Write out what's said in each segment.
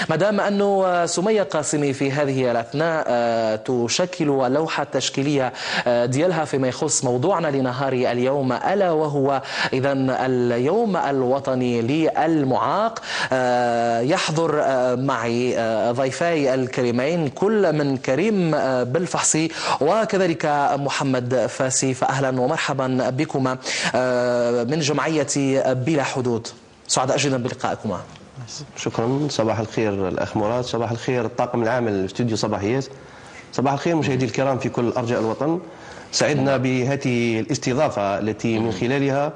ما دام أنه سمية قاسمي في هذه الأثناء تشكل لوحة تشكيلية ديالها فيما يخص موضوعنا لنهار اليوم، ألا وهو إذن اليوم الوطني للمعاق. يحضر معي ضيفاي الكريمين، كل من كريم بالفحصي وكذلك محمد فاسي، فأهلا ومرحبا بكما من جمعية بلا حدود. سعداء جدا بلقائكما. شكرا. صباح الخير الأخ مراد، صباح الخير الطاقم العام الاستوديو صباحيات، صباح الخير مشاهدي الكرام في كل أرجاء الوطن. سعدنا بهذه الاستضافة التي من خلالها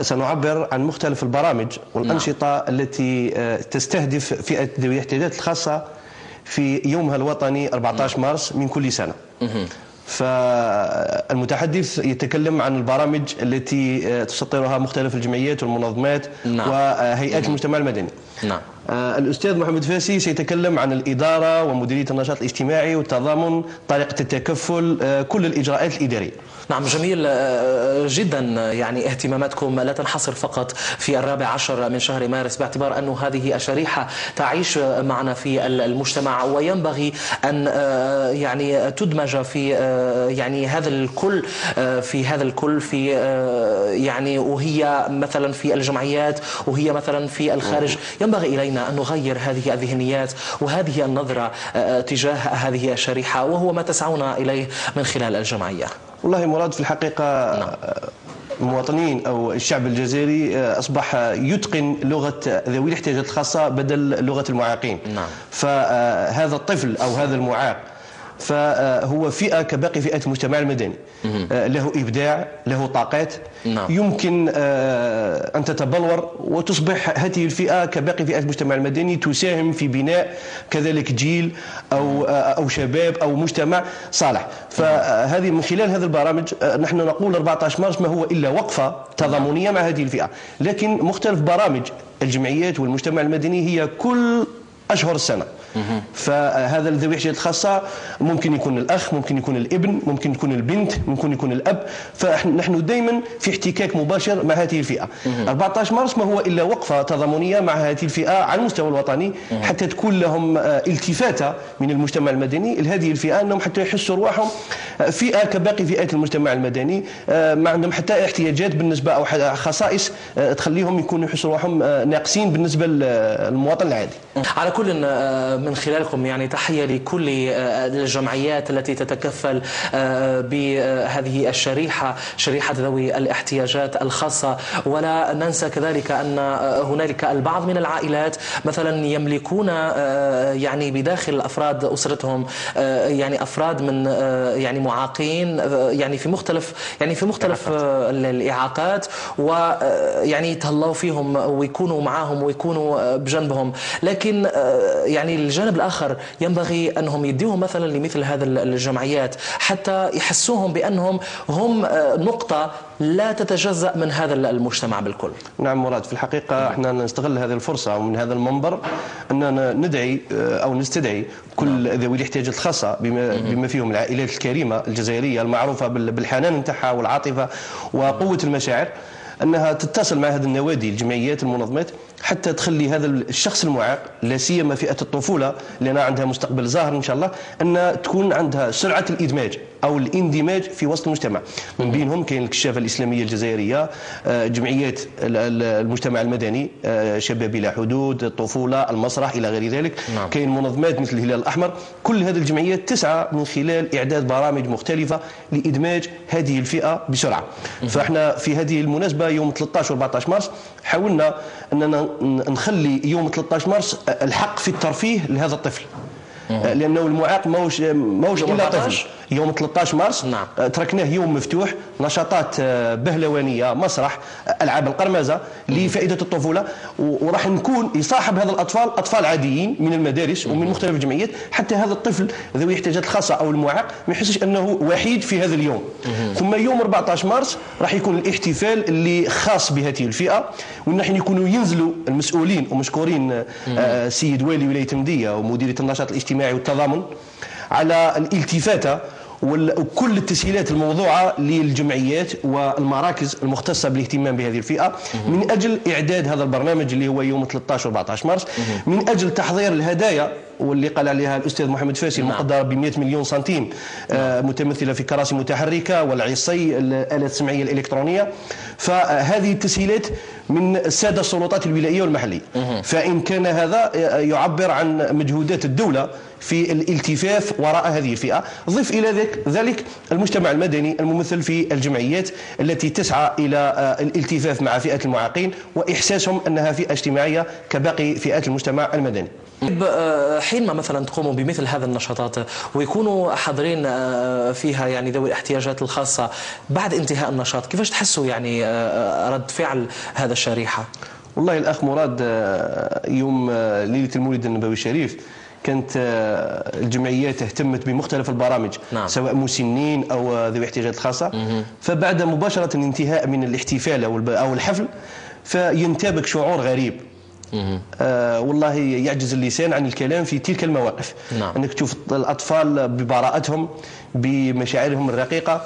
سنعبر عن مختلف البرامج والأنشطة التي تستهدف فئة ذوي الاحتياجات الخاصة في يومها الوطني 14 مارس من كل سنة. فالمتحدث يتكلم عن البرامج التي تسطرها مختلف الجمعيات والمنظمات وهيئات المجتمع المدني. الأستاذ محمد فاسي سيتكلم عن الإدارة ومديرية النشاط الاجتماعي والتضامن، طريقة التكفل، كل الإجراءات الإدارية. نعم، جميل جدا. يعني اهتماماتكم لا تنحصر فقط في 14 من شهر مارس، باعتبار أن هذه الشريحة تعيش معنا في المجتمع، وينبغي أن يعني تدمج في يعني هذا الكل في يعني وهي مثلا في الجمعيات وهي مثلا في الخارج. ينبغي إلينا أن نغير هذه الذهنيات وهذه النظرة تجاه هذه الشريحة، وهو ما تسعون إليه من خلال الجمعية. والله مراد، في الحقيقة المواطنين أو الشعب الجزائري أصبح يتقن لغة ذوي الاحتياجات الخاصة بدل لغة المعاقين. فهذا الطفل أو هذا المعاق فهو فئة كباقي فئات المجتمع المدني، له إبداع، له طاقات، يمكن أن تتبلور وتصبح هذه الفئة كباقي فئات المجتمع المدني تساهم في بناء كذلك جيل أو شباب أو مجتمع صالح. فهذه من خلال هذه البرامج نحن نقول 14 مارس ما هو إلا وقفة تضامنية مع هذه الفئة، لكن مختلف برامج الجمعيات والمجتمع المدني هي كل أشهر السنة. فهذا ذوي الاحتياجات الخاصة ممكن يكون الأخ، ممكن يكون الابن، ممكن يكون البنت، ممكن يكون الأب. فنحن دائما في احتكاك مباشر مع هذه الفئة. 14 مارس ما هو إلا وقفة تضامنية مع هذه الفئة على المستوى الوطني، حتى تكون لهم التفاتة من المجتمع المدني لهذه الفئة، أنهم حتى يحسوا رواحهم فئة كباقي فئات المجتمع المدني، ما عندهم حتى احتياجات بالنسبة أو خصائص تخليهم يكونوا يحسوا رواحهم ناقصين بالنسبة للمواطن العادي. على كل من خلالكم يعني تحية لكل الجمعيات التي تتكفل بهذه شريحة ذوي الاحتياجات الخاصة. ولا ننسى كذلك أن هنالك البعض من العائلات مثلا يملكون يعني بداخل أفراد أسرتهم يعني أفراد من يعني معاقين يعني في مختلف الإعاقات، ويعني يتهلاو فيهم ويكونوا معهم ويكونوا بجنبهم. لكن يعني الجانب الآخر ينبغي أنهم يديهم مثلا لمثل هذا الجمعيات حتى يحسوهم بأنهم هم نقطة لا تتجزأ من هذا المجتمع بالكل. نعم مراد، في الحقيقة احنا نستغل هذه الفرصة ومن هذا المنبر أننا ندعي أو نستدعي كل ذوي الاحتياجات الخاصة بما فيهم العائلات الكريمة الجزائرية المعروفة بالحنان نتاعها والعاطفة وقوة المشاعر، أنها تتصل مع هذه النوادي الجمعيات المنظمات حتى تخلي هذا الشخص المعاق، لا سيما فئة الطفولة لأن عندها مستقبل زاهر إن شاء الله، أن تكون عندها سرعة الإدماج أو الاندماج في وسط المجتمع. من بينهم كاين الكشافة الإسلامية الجزائرية، جمعيات المجتمع المدني، شباب بلا حدود، الطفولة، المسرح إلى غير ذلك. كاين منظمات مثل الهلال الأحمر. كل هذه الجمعيات تسعى من خلال إعداد برامج مختلفة لإدماج هذه الفئة بسرعة. فإحنا في هذه المناسبة يوم 13 و 14 مارس حاولنا أننا نخلي يوم 13 مارس الحق في الترفيه لهذا الطفل، لأنه المعاق ماهوش إلا طفل. يوم 13 مارس تركناه يوم مفتوح، نشاطات بهلوانية، مسرح، ألعاب القرمزة لفائدة الطفولة، وراح نكون يصاحب هذا الأطفال أطفال عاديين من المدارس ومن مختلف الجمعيات، حتى هذا الطفل ذوي الاحتياجات الخاصة أو المعاق ما يحسش أنه وحيد في هذا اليوم. ثم يوم 14 مارس راح يكون الاحتفال اللي خاص بهذه الفئة، ونحن يكونوا ينزلوا المسؤولين ومشكورين السيد والي ولاية مدية ومديرية النشاط الاجتماعي والتضامن على الالتفاتة وكل التسهيلات الموضوعة للجمعيات والمراكز المختصة بالاهتمام بهذه الفئة من أجل إعداد هذا البرنامج اللي هو يوم 13 و 14 مارس، من أجل تحضير الهدايا واللي قال عليها الأستاذ محمد فاسي المقدرة ب 100 مليون سنتيم، متمثلة في كراسي متحركة والعصي الآلات السمعية الإلكترونية. فهذه التسهيلات من السادة السلطات الولائية والمحلية. فإن كان هذا يعبر عن مجهودات الدولة في الالتفاف وراء هذه الفئة. ضف إلى ذلك المجتمع المدني الممثل في الجمعيات التي تسعى إلى الالتفاف مع فئة المعاقين وإحساسهم أنها فئة اجتماعية كباقي فئات المجتمع المدني. حينما مثلا تقوموا بمثل هذه النشاطات ويكونوا حاضرين فيها يعني ذوي الاحتياجات الخاصة، بعد انتهاء النشاط كيفاش تحسوا يعني رد فعل هذا الشريحة؟ والله الأخ مراد، يوم ليلة المولد النبوي الشريف كانت الجمعيات اهتمت بمختلف البرامج، سواء مسنين أو ذوي احتياجات خاصة. فبعد مباشرة انتهاء من الاحتفال أو الحفل فينتابك شعور غريب. والله يعجز اللسان عن الكلام في تلك المواقف. انك تشوف الاطفال ببراءتهم بمشاعرهم الرقيقه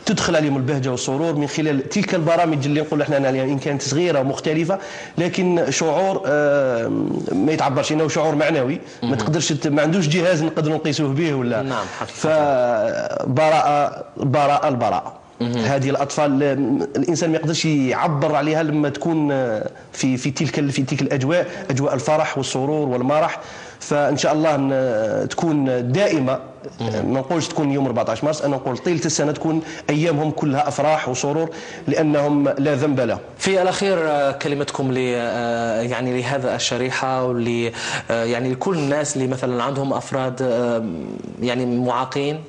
تدخل عليهم البهجه والسرور من خلال تلك البرامج اللي نقول احنا عليها ان كانت صغيره ومختلفه، لكن شعور ما يتعبرش، انه شعور معنوي ما تقدرش، ما عندوش جهاز نقدروا نقيسوه به ولا. فبراءه البراءه. هذه الاطفال الانسان ما يقدرش يعبر عليها لما تكون في تلك الاجواء، اجواء الفرح والسرور والمرح. فان شاء الله تكون دائمه، ما نقولش تكون يوم 14 مارس، انا نقول طيله السنه تكون ايامهم كلها افراح وسرور لانهم لا ذنب لهم. في الاخير كلمتكم يعني لهذا الشريحه يعني لكل الناس اللي مثلا عندهم افراد يعني معاقين.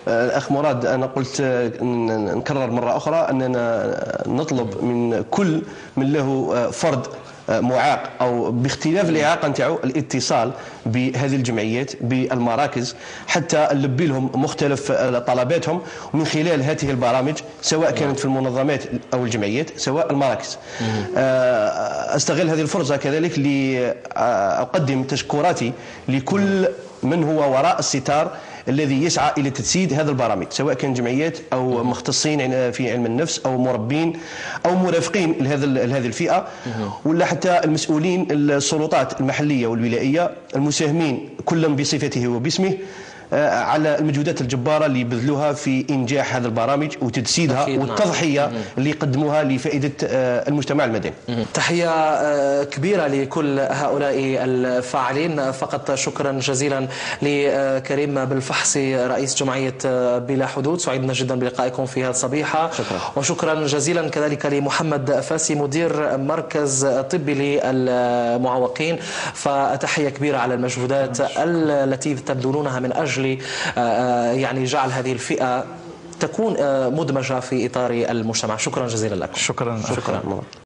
الأخ مراد، أنا قلت نكرر مرة أخرى أننا نطلب من كل من له فرد معاق أو باختلاف الإعاقة نتاعو الاتصال بهذه الجمعيات بالمراكز حتى نلبي لهم مختلف طلباتهم من خلال هذه البرامج، سواء كانت في المنظمات أو الجمعيات سواء المراكز. أستغل هذه الفرصة كذلك لأقدم تشكراتي لكل من هو وراء الستار الذي يسعى الى تجسيد هذا البرامج، سواء كان جمعيات او مختصين في علم النفس او مربين او مرافقين لهذه الفئه، ولا حتى المسؤولين السلطات المحليه والولائيه المساهمين كل بصفته وباسمه على المجهودات الجبارة اللي بذلوها في إنجاح هذا البرامج وتجسيدها والتضحية اللي قدموها لفائدة المجتمع المدني. تحية كبيرة لكل هؤلاء الفاعلين. فقط شكرا جزيلا لكريم بالفحصي رئيس جمعية بلا حدود، سعدنا جدا بلقائكم في هذه الصبيحة. وشكرا جزيلا كذلك لمحمد فاسي مدير مركز طبي للمعوقين. فتحية كبيرة على المجهودات التي تبذلونها من أجل يعني جعل هذه الفئة تكون مدمجة في إطار المجتمع. شكرا جزيلا لكم. شكرا.